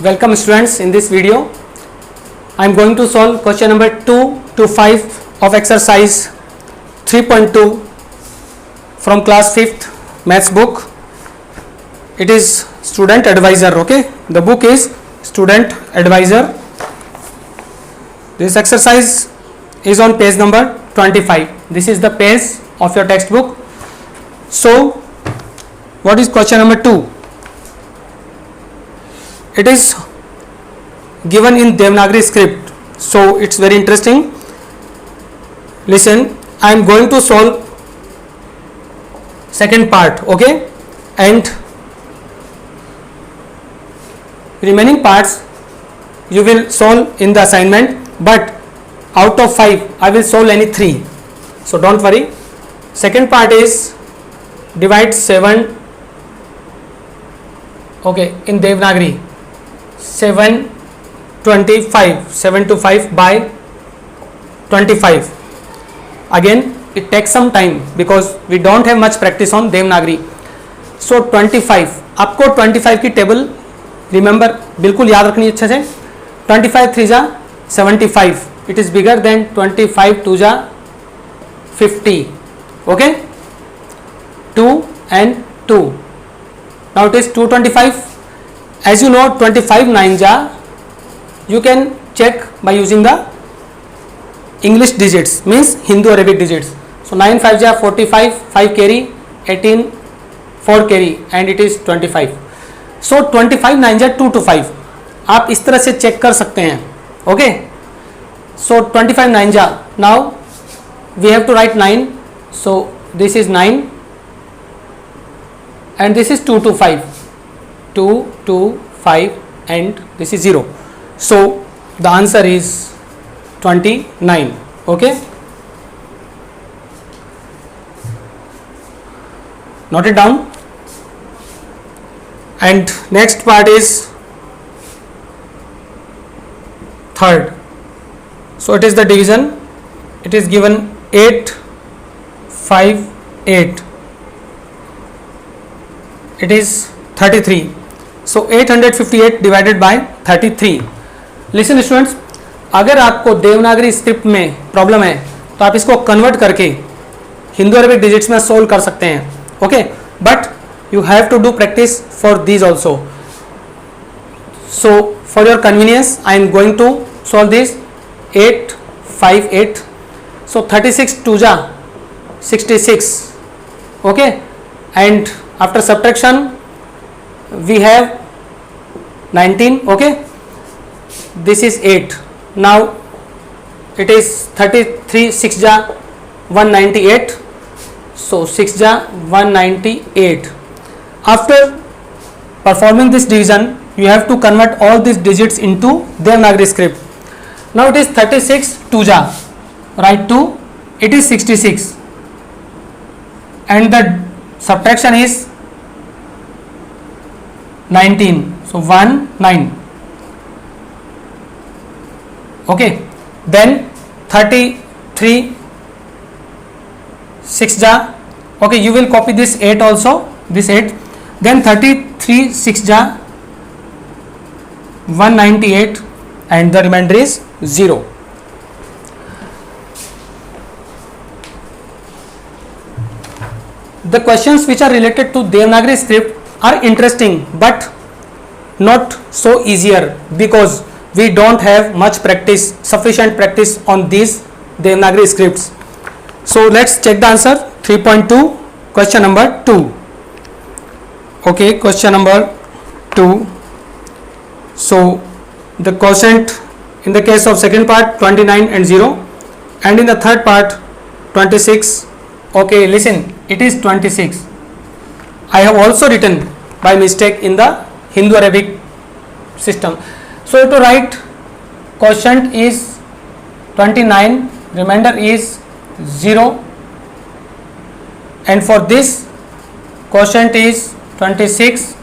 Welcome students. In this video I am going to solve question number 2 to 5 of exercise 3.2 from class 5th maths book. It is student advisor. Okay, the book is student advisor. This exercise is on page number 25. This is the page of your textbook. So what is question number 2? It is given in Devanagari script, so it's very interesting. Listen, I am going to solve second part, okay, and remaining parts you will solve in the assignment, but out of 5 I will solve any 3, so don't worry. Second part is divide 7, okay, in Devanagari 7 to 5 by 25. Again it takes some time because we don't have much practice on Devanagari. So 25, आपको 25 की table remember बिल्कुल याद रखनी अच्छे से. 25 3 जा 75, it is bigger than 25 2 जा 50. Okay, 2 and 2. Now it is 225. As you know, 25 9 ja, you can check by using the English digits, means Hindu Arabic digits. So 9 5 ja 45, 5 carry, 18 4 carry, and it is 25. So 25 9 ja 2 to 5. आप इस तरह से check कर सकते हैं. Okay, so 25 9 ja, now we have to write 9. So this is 9 and this is 2 to 5. 2 to 5 and this is 0. So the answer is 29. Okay, note it down. And next part is third. So it is the division. It is given 8 5 8. It is 33. So 858 divided by 33. Listen students, अगर आपको Devanagari script में problem है तो आप इसको convert करके Hindu Arabic digits में solve कर सकते हैं. Okay, but you have to do practice for these also. So for your convenience I am going to solve this 8 5 8. So 36 2 जा 66. Okay, and after subtraction we have 19. okay, this is 8. Now it is 33 6 ja 198. So 6 ja 198. After performing this division you have to convert all these digits into Devanagari script. Now it is 36 2 ja, write 2, it is 66 and the subtraction is 19. So 1 9. Okay, then 33 6 ja, okay, you will copy this 8 also, this 8. Then 33 6 ja 198 and the remainder is 0. The questions which are related to Devanagari script are interesting but not so easier because we don't have much practice, sufficient practice on these Devanagari scripts. So let's check the answer. 3.2, question number 2. Okay, question number 2. So the quotient in the case of second part 29 and 0, and in the third part 26. Okay, listen, it is 26. I have also written by mistake in the Hindu Arabic system. So to write quotient is 29, remainder is 0, and for this quotient is 26,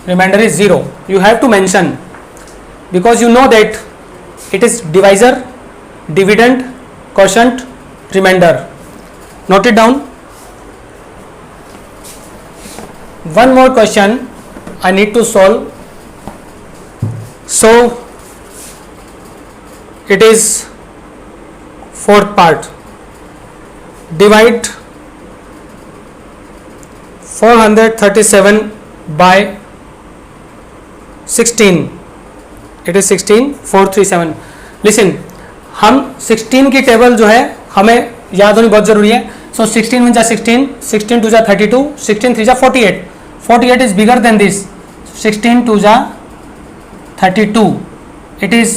remainder is 0. You have to mention because you know that it is divisor, dividend, quotient, remainder. Note it down. One more question I need to solve. So it is fourth part. Divide 437 by 16. It is 16 437. Listen, हम 16 की table जो है हमें याद होनी बहुत ज़रूरी है. सो 16 वन जा 16, 16 टू जा 32, 16 थ्री जा 48. 48 is bigger than this. 16 two जा 32. It is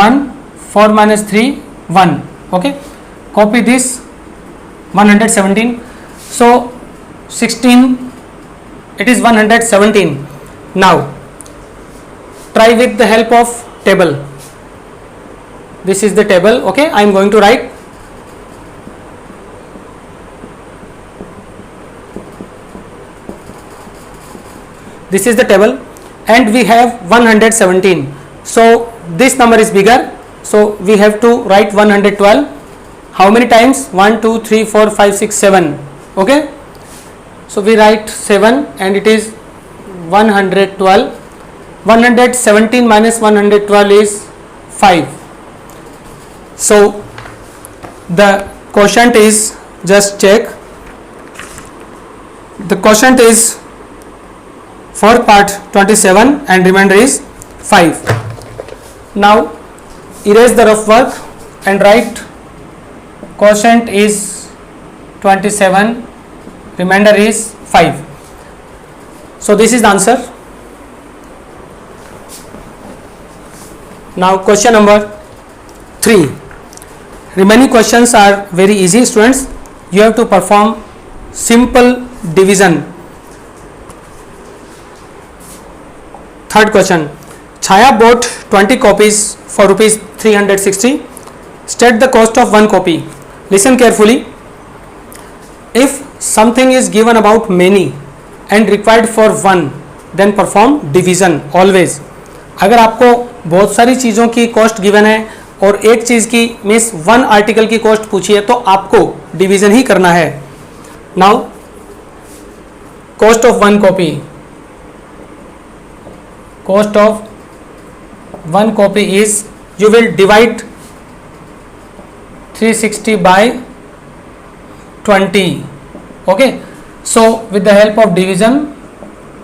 1, 4 minus 3 1. Okay, copy this 117. So 16, it is 117. Now try with the help of table. This is the table. Okay, I am going to write. This is the table and we have 117. So this number is bigger, so we have to write 112. How many times? 1 2 3 4 5 6 7. Okay, so we write 7 and it is 112. 117 minus 112 is 5. So the quotient is, just check, the quotient is fourth part 27 and remainder is 5. Now erase the rough work and write quotient is 27, remainder is 5. So this is the answer. Now question number 3. Remaining questions are very easy, students. You have to perform simple division. Third question. Chaya bought 20 copies for rupees 360. State the cost of one copy. Listen carefully. If something is given about many and required for one, then perform division always. अगर आपको बहुत सारी चीज़ों की cost given है और एक चीज़ की मीन्स वन आर्टिकल की कॉस्ट पूछी है तो आपको डिवीजन ही करना है. Now cost of one copy. Cost of one copy is, you will divide 360 by 20. Okay, so with the help of division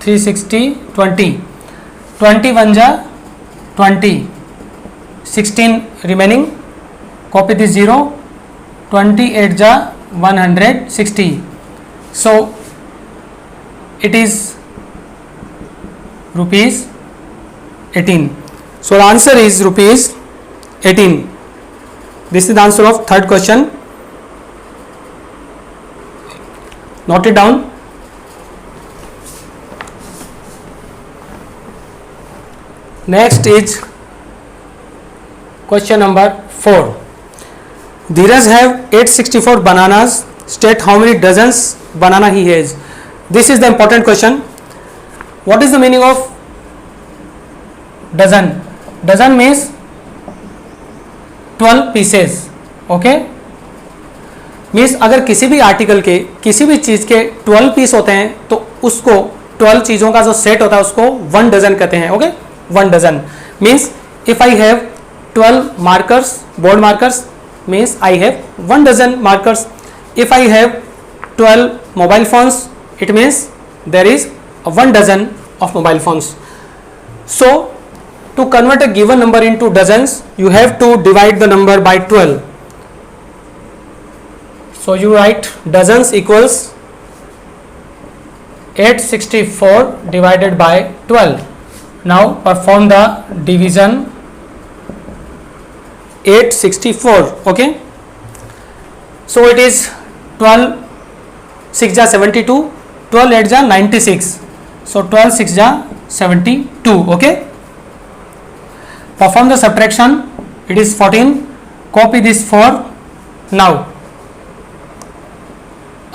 360 20, 21 ja 20, 16 remaining, copy this 0, 28 ja 160. So it is rupees 18. So the answer is rupees 18. This is the answer of third question. Note it down. Next is question number 4. Dheeraj have 864 bananas. State how many dozens banana he has. This is the important question. What is the meaning of dozen? Dozen means 12 pieces. Okay, means अगर किसी भी article के किसी भी चीज़ के 12 piece होते हैं तो उसको 12 चीज़ों का जो सेट होता है उसको 1 डजन कहते हैं. Okay, 1 dozen means if I have 12 markers, board markers, means I have 1 dozen markers. If I have 12 mobile phones, it means there is 1 dozen of mobile phones. So to convert a given number into dozens, you have to divide the number by 12. So you write dozens equals 864 divided by 12. Now perform the division. 864. Okay, so it is 12 6 ja 72, 12 8 ja 96. So 12 6 ja 72. Okay, perform the subtraction. It is 14. Copy this 4. Now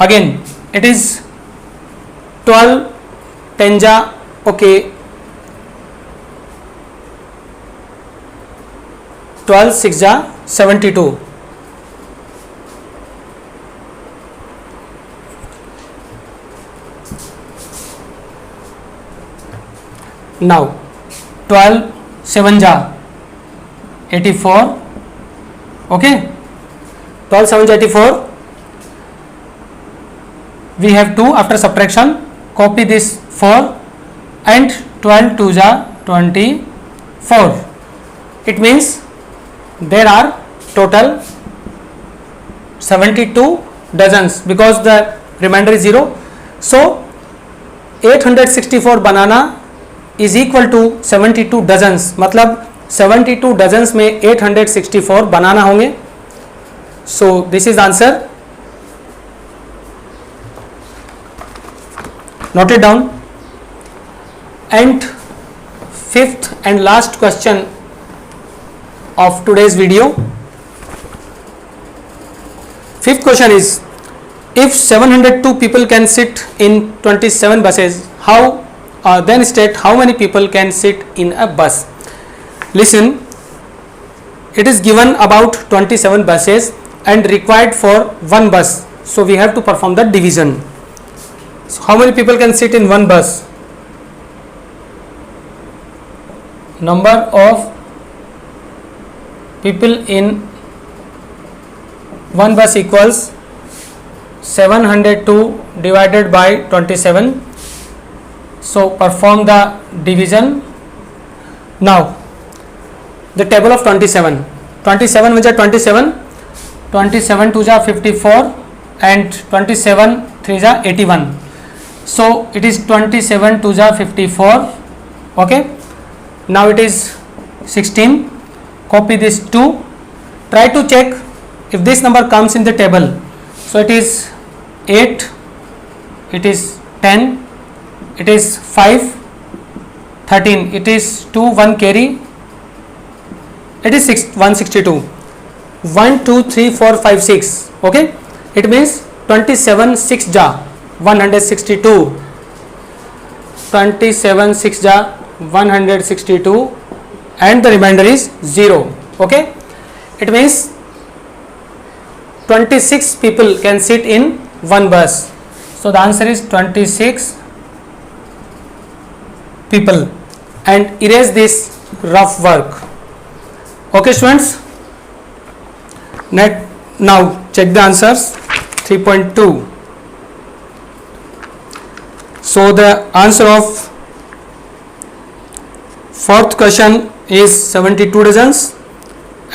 again it is 12 10 ja, okay, 12 6 ja 72. Now 12 7 जा 84, okay, 12 7 जा 84. We have 2 after subtraction, copy this 4 and 12 2 ja 24. It means there are total 72 dozens because the remainder is 0. So 864 banana is equal to 72 dozens, मतलब 72 dozens में 864 बनाना होंगे. So this is the answer. Note it down. And fifth and last question of today's video. Fifth question is, if 702 people can sit in 27 buses, how then state how many people can sit in a bus. Listen, it is given about 27 buses and required for one bus, so we have to perform the division. So how many people can sit in one bus? Number of people in one bus equals 702 divided by 27. So perform the division. Now the table of 27. 27 with 27. 27 2 ja 54 and 27 3 ja 81. So it is 27 2 ja 54. Okay. Now it is 16. Copy this 2. Try to check if this number comes in the table. So it is 8, it is 10, it is 5, 13, it is 2, 1 carry, it is 162. 1 2 3 4 5 6. Okay, it means 27 6 ja 162. 27 6 ja 162 and the remainder is 0. Okay, it means 26 people can sit in one bus. So the answer is 26 people. And erase this rough work. Okay students, now check the answers. 3.2. So the answer of fourth question is 72 dozens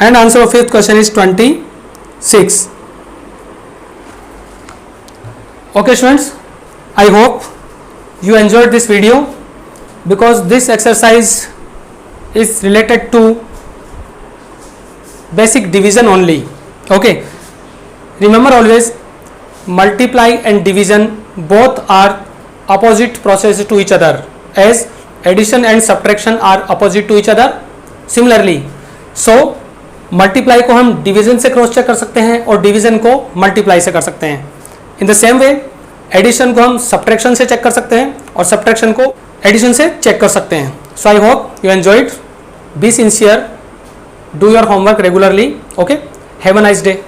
and answer of fifth question is 26. Okay students, I hope you enjoyed this video because this exercise is related to basic division only. Okay, remember always multiply and division both are opposite processes to each other, as addition and subtraction are opposite to each other. Similarly, so multiply को हम division से cross check कर सकते हैं और division को multiply से कर सकते हैं. In the same way addition को हम सब्ट्रैक्शन से चेक कर सकते हैं और सब्ट्रैक्शन को एडिशन से चेक कर सकते हैं. So I hope you enjoyed. Be sincere, do your homework regularly. Okay, have a nice day.